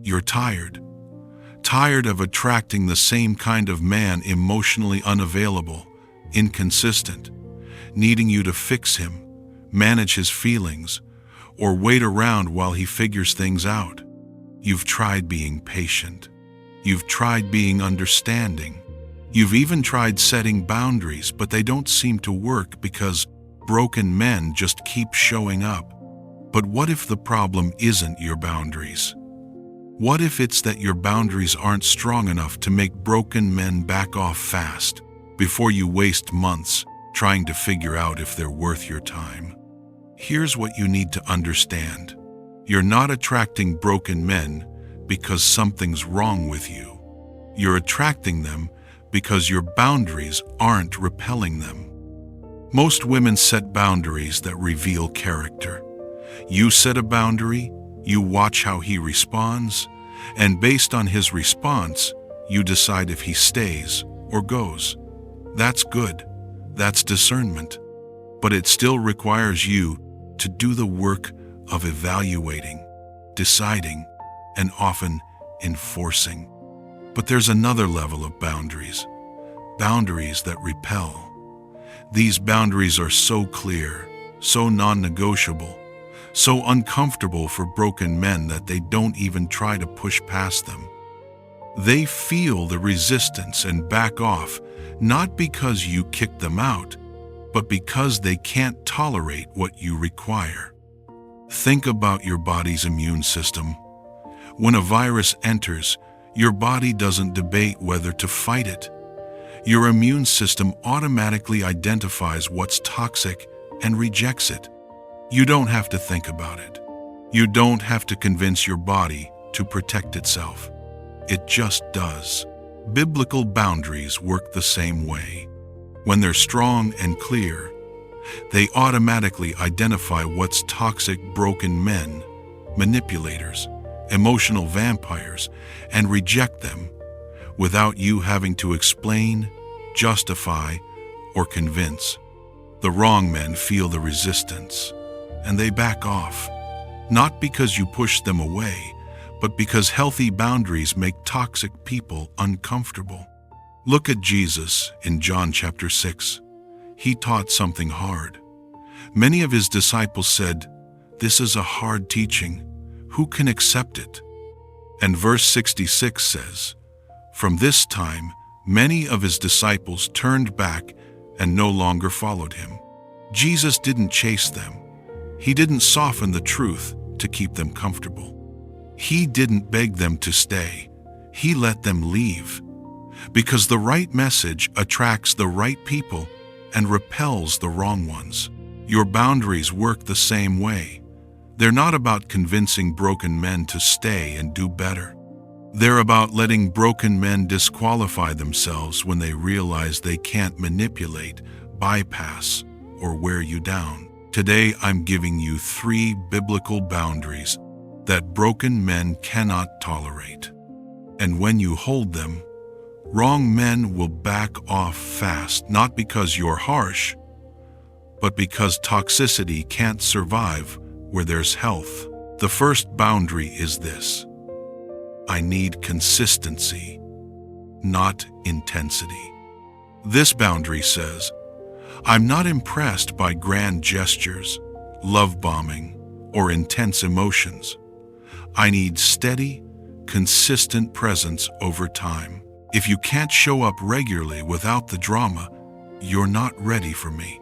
You're tired. Tired of attracting the same kind of man, emotionally unavailable, inconsistent, needing you to fix him, manage his feelings, or wait around while he figures things out. You've tried being patient. You've tried being understanding. You've even tried setting boundaries, but they don't seem to work because broken men just keep showing up. But what if the problem isn't your boundaries? What if it's that your boundaries aren't strong enough to make broken men back off fast before you waste months trying to figure out if they're worth your time? Here's what you need to understand. You're not attracting broken men because something's wrong with you. You're attracting them because your boundaries aren't repelling them. Most women set boundaries that reveal character. You set a boundary, you watch how he responds, and based on his response, you decide if he stays or goes. That's good. That's discernment. But it still requires you to do the work of evaluating, deciding, and often enforcing. But there's another level of boundaries. Boundaries that repel. These boundaries are so clear, so non-negotiable, so uncomfortable for broken men that they don't even try to push past them. They feel the resistance and back off, not because you kick them out, but because they can't tolerate what you require. Think about your body's immune system. When a virus enters, your body doesn't debate whether to fight it. Your immune system automatically identifies what's toxic and rejects it. You don't have to think about it. You don't have to convince your body to protect itself. It just does. Biblical boundaries work the same way. When they're strong and clear, they automatically identify what's toxic broken men, manipulators, emotional vampires, and reject them without you having to explain, justify, or convince. The wrong men feel the resistance, and they back off, not because you push them away, but because healthy boundaries make toxic people uncomfortable. Look at Jesus in John chapter 6. He taught something hard. Many of his disciples said, "This is a hard teaching. Who can accept it?" And verse 66 says, "From this time, many of his disciples turned back and no longer followed him." Jesus didn't chase them. He didn't soften the truth to keep them comfortable. He didn't beg them to stay. He let them leave. Because the right message attracts the right people and repels the wrong ones. Your boundaries work the same way. They're not about convincing broken men to stay and do better. They're about letting broken men disqualify themselves when they realize they can't manipulate, bypass, or wear you down. Today, I'm giving you 3 biblical boundaries that broken men cannot tolerate. And when you hold them, wrong men will back off fast, not because you're harsh, but because toxicity can't survive where there's health. The first boundary is this: I need consistency, not intensity. This boundary says, I'm not impressed by grand gestures, love bombing, or intense emotions. I need steady, consistent presence over time. If you can't show up regularly without the drama, you're not ready for me.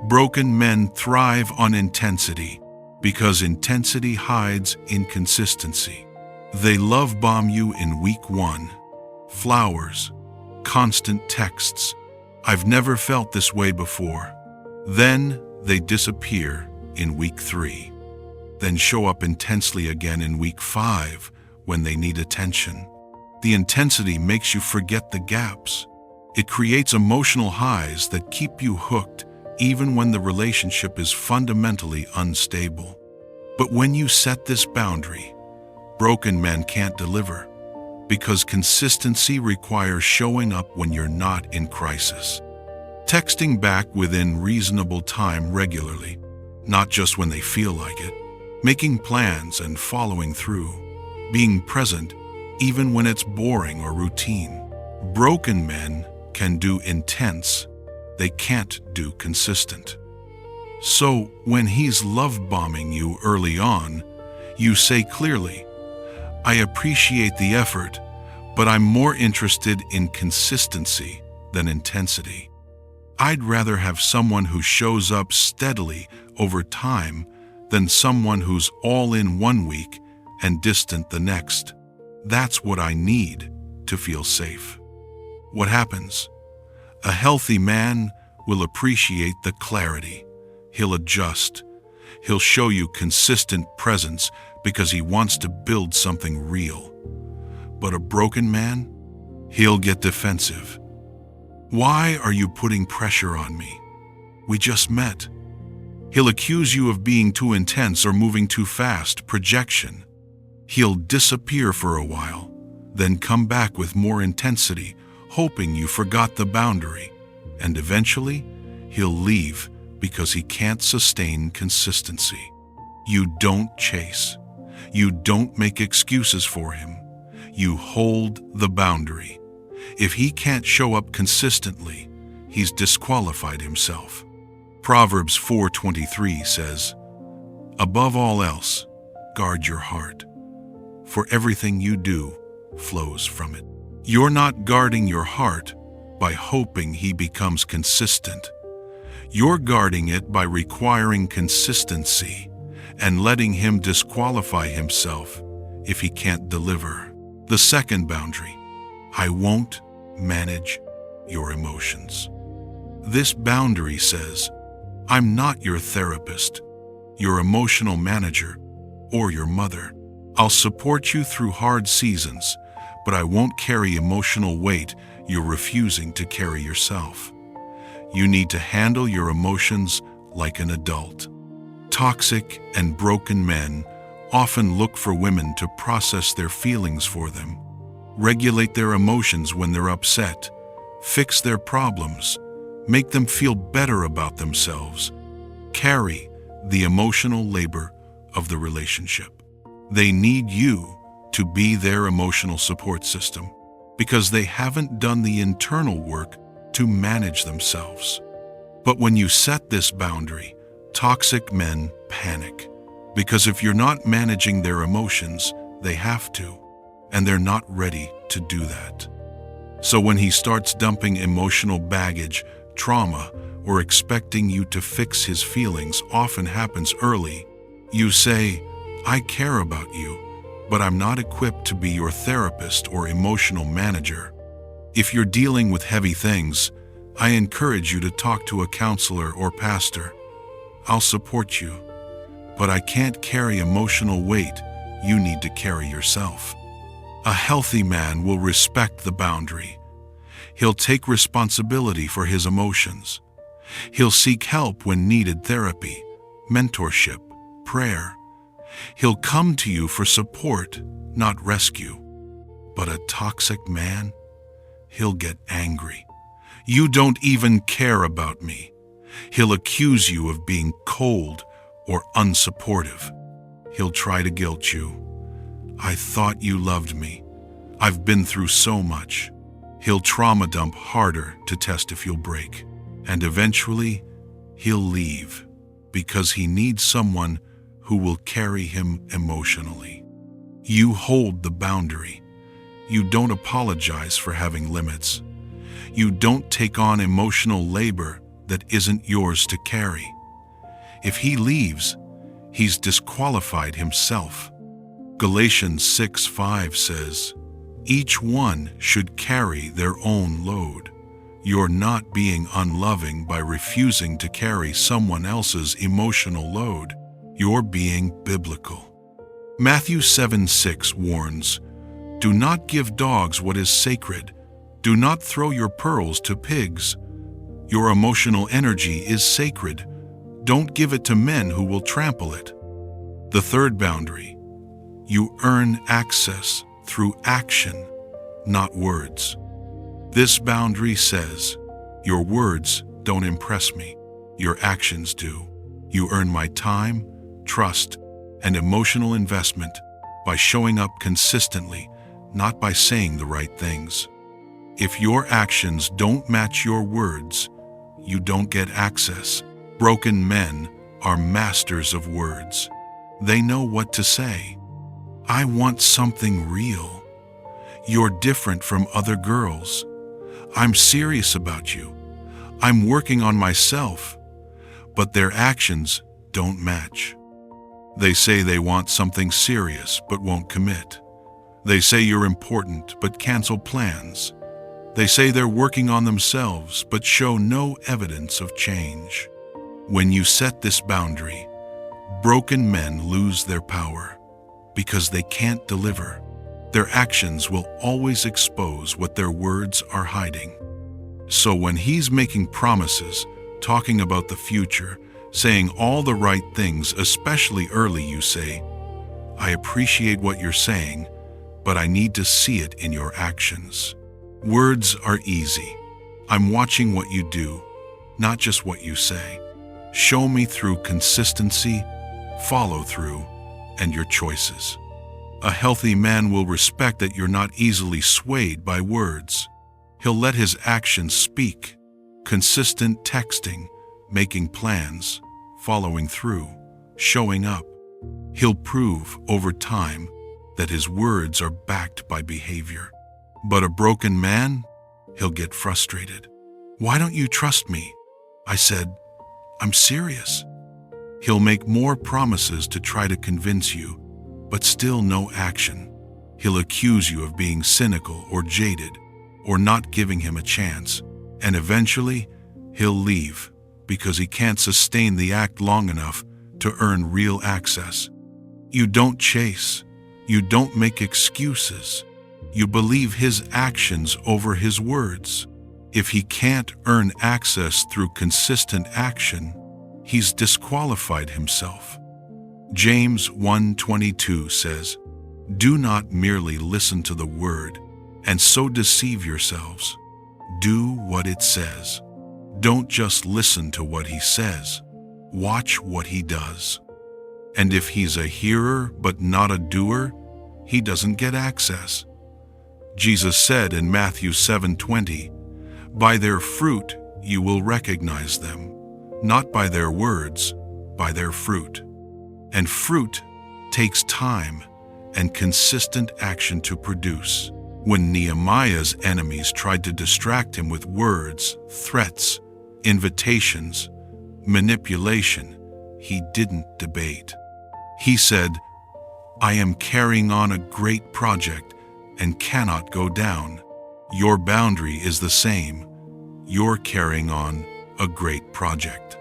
Broken men thrive on intensity because intensity hides inconsistency. They love bomb you in week 1. Flowers, constant texts. I've never felt this way before. Then they disappear in week 3. Then show up intensely again in week 5 when they need attention. The intensity makes you forget the gaps. It creates emotional highs that keep you hooked even when the relationship is fundamentally unstable. But when you set this boundary, broken men can't deliver, because consistency requires showing up when you're not in crisis. Texting back within reasonable time regularly, not just when they feel like it. Making plans and following through. being present even when it's boring or routine. Broken men can do intense, they can't do consistent. So when he's love-bombing you early on, you say clearly, "I appreciate the effort, but I'm more interested in consistency than intensity. I'd rather have someone who shows up steadily over time than someone who's all in one week and distant the next. That's what I need to feel safe." What happens? A healthy man will appreciate the clarity. He'll adjust. He'll show you consistent presence because he wants to build something real. But a broken man? He'll get defensive. "Why are you putting pressure on me? We just met." He'll accuse you of being too intense or moving too fast, projection. He'll disappear for a while, then come back with more intensity, hoping you forgot the boundary, and eventually he'll leave because he can't sustain consistency. You don't chase. You don't make excuses for him. You hold the boundary. If he can't show up consistently, he's disqualified himself. Proverbs 4:23 says, "Above all else, guard your heart, for everything you do flows from it." You're not guarding your heart by hoping he becomes consistent. You're guarding it by requiring consistency and letting him disqualify himself if he can't deliver. The second boundary: I won't manage your emotions. This boundary says, I'm not your therapist, your emotional manager, or your mother. I'll support you through hard seasons, but I won't carry emotional weight you're refusing to carry yourself. You need to handle your emotions like an adult. Toxic and broken men often look for women to process their feelings for them, regulate their emotions when they're upset, fix their problems, make them feel better about themselves, carry the emotional labor of the relationship. They need you to be their emotional support system because they haven't done the internal work to manage themselves. But when you set this boundary, toxic men panic because if you're not managing their emotions, they have to, and they're not ready to do that. So when he starts dumping emotional baggage, trauma, or expecting you to fix his feelings often happens early, you say, I care about you, but I'm not equipped to be your therapist or emotional manager. If you're dealing with heavy things, I encourage you to talk to a counselor or pastor. I'll support you, but I can't carry emotional weight you need to carry yourself. A healthy man will respect the boundary. He'll take responsibility for his emotions. He'll seek help when needed: therapy, mentorship, prayer. He'll come to you for support, not rescue. But a toxic man, he'll get angry. You don't even care about me. He'll accuse you of being cold or unsupportive. He'll try to guilt you. I thought you loved me. I've been through so much. He'll trauma dump harder to test if you'll break. And eventually, he'll leave because he needs someone who will carry him emotionally. You hold the boundary. You don't apologize for having limits. You don't take on emotional labor that isn't yours to carry. If he leaves, he's disqualified himself. Galatians 6:5 says, each one should carry their own load. You're not being unloving by refusing to carry someone else's emotional load. You're being biblical. Matthew 7:6 warns, do not give dogs what is sacred. Do not throw your pearls to pigs. Your emotional energy is sacred. Don't give it to men who will trample it. The third boundary, you earn access through action, not words. This boundary says, your words don't impress me. Your actions do. You earn my time, trust, and emotional investment by showing up consistently, not by saying the right things. If your actions don't match your words, you don't get access. Broken men are masters of words. They know what to say. I want something real. You're different from other girls. I'm serious about you. I'm working on myself. But their actions don't match. They say they want something serious but won't commit. They say you're important but cancel plans. They say they're working on themselves but show no evidence of change. When you set this boundary, broken men lose their power because they can't deliver. Their actions will always expose what their words are hiding. So when he's making promises, talking about the future, saying all the right things, especially early, you say, I appreciate what you're saying, but I need to see it in your actions. Words are easy. I'm watching what you do, not just what you say. Show me through consistency, follow through, and your choices. A healthy man will respect that you're not easily swayed by words. He'll let his actions speak. Consistent texting, making plans, following through, showing up. He'll prove over time that his words are backed by behavior. But a broken man, he'll get frustrated. Why don't you trust me? I said, I'm serious. He'll make more promises to try to convince you, but still no action. He'll accuse you of being cynical or jaded, or not giving him a chance. And eventually, he'll leave because he can't sustain the act long enough to earn real access. You don't chase. You don't make excuses. You believe his actions over his words. If he can't earn access through consistent action, he's disqualified himself. James 1:22 says, Do not merely listen to the word and so deceive yourselves. Do what it says. Don't just listen to what he says. Watch what he does. And if he's a hearer but not a doer, he doesn't get access. Jesus said in Matthew 7:20, By their fruit you will recognize them, not by their words, by their fruit. And fruit takes time and consistent action to produce. When Nehemiah's enemies tried to distract him with words, threats, invitations, manipulation, he didn't debate. He said, I am carrying on a great project and cannot go down. Your boundary is the same. You're carrying on a great project.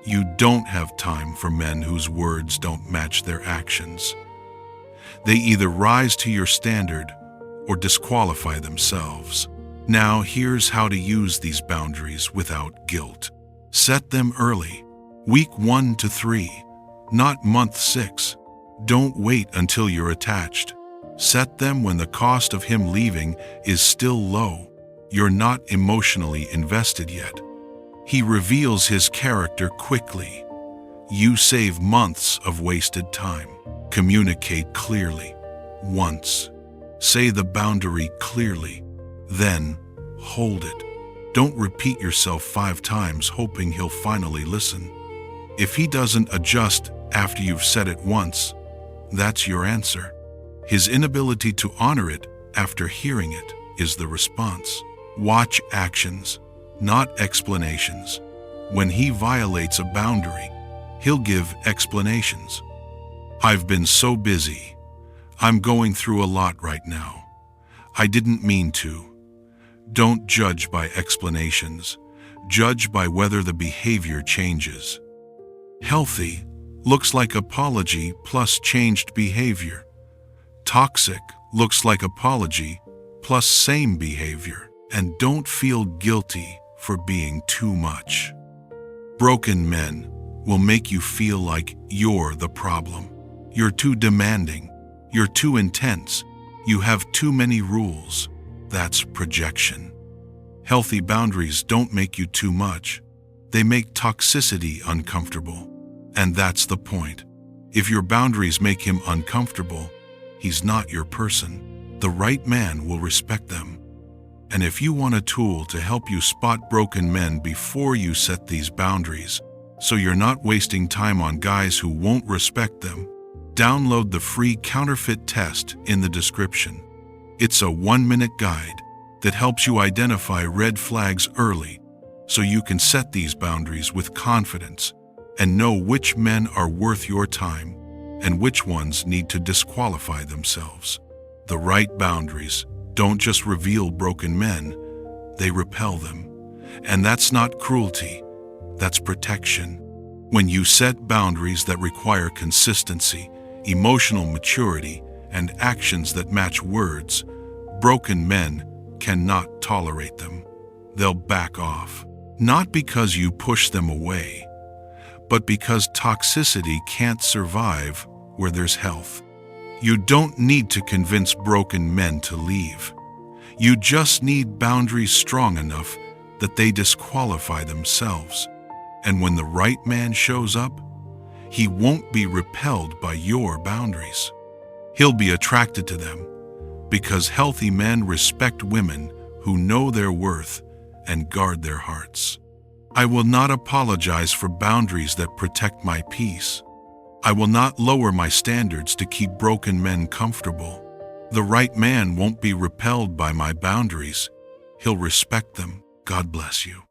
You don't have time for men whose words don't match their actions. They either rise to your standard or disqualify themselves. Now here's how to use these boundaries without guilt. Set them early, week 1 to 3, not month 6. Don't wait until you're attached. Set them when the cost of him leaving is still low. You're not emotionally invested yet. He reveals his character quickly. You save months of wasted time. Communicate clearly. Once. Say the boundary clearly. Then hold it. Don't repeat yourself 5 times hoping he'll finally listen. If he doesn't adjust after you've said it once, that's your answer. His inability to honor it after hearing it is the response. Watch actions, not explanations. When he violates a boundary, he'll give explanations. I've been so busy. I'm going through a lot right now. I didn't mean to. Don't judge by explanations. Judge by whether the behavior changes. Healthy looks like apology plus changed behavior. Toxic looks like apology plus same behavior. And don't feel guilty for being too much. Broken men will make you feel like you're the problem. You're too demanding. You're too intense. You have too many rules. That's projection. Healthy boundaries don't make you too much. They make toxicity uncomfortable. And that's the point. If your boundaries make him uncomfortable, he's not your person. The right man will respect them. And if you want a tool to help you spot broken men before you set these boundaries, so you're not wasting time on guys who won't respect them, download the free counterfeit test in the description. It's a 1-minute guide that helps you identify red flags early so you can set these boundaries with confidence and know which men are worth your time and which ones need to disqualify themselves. The right boundaries don't just reveal broken men, they repel them. And that's not cruelty, that's protection. When you set boundaries that require consistency, emotional maturity, and actions that match words, broken men cannot tolerate them. They'll back off. Not because you push them away, but because toxicity can't survive where there's health. You don't need to convince broken men to leave. You just need boundaries strong enough that they disqualify themselves. And when the right man shows up, he won't be repelled by your boundaries. He'll be attracted to them because healthy men respect women who know their worth and guard their hearts. I will not apologize for boundaries that protect my peace. I will not lower my standards to keep broken men comfortable. The right man won't be repelled by my boundaries. He'll respect them. God bless you.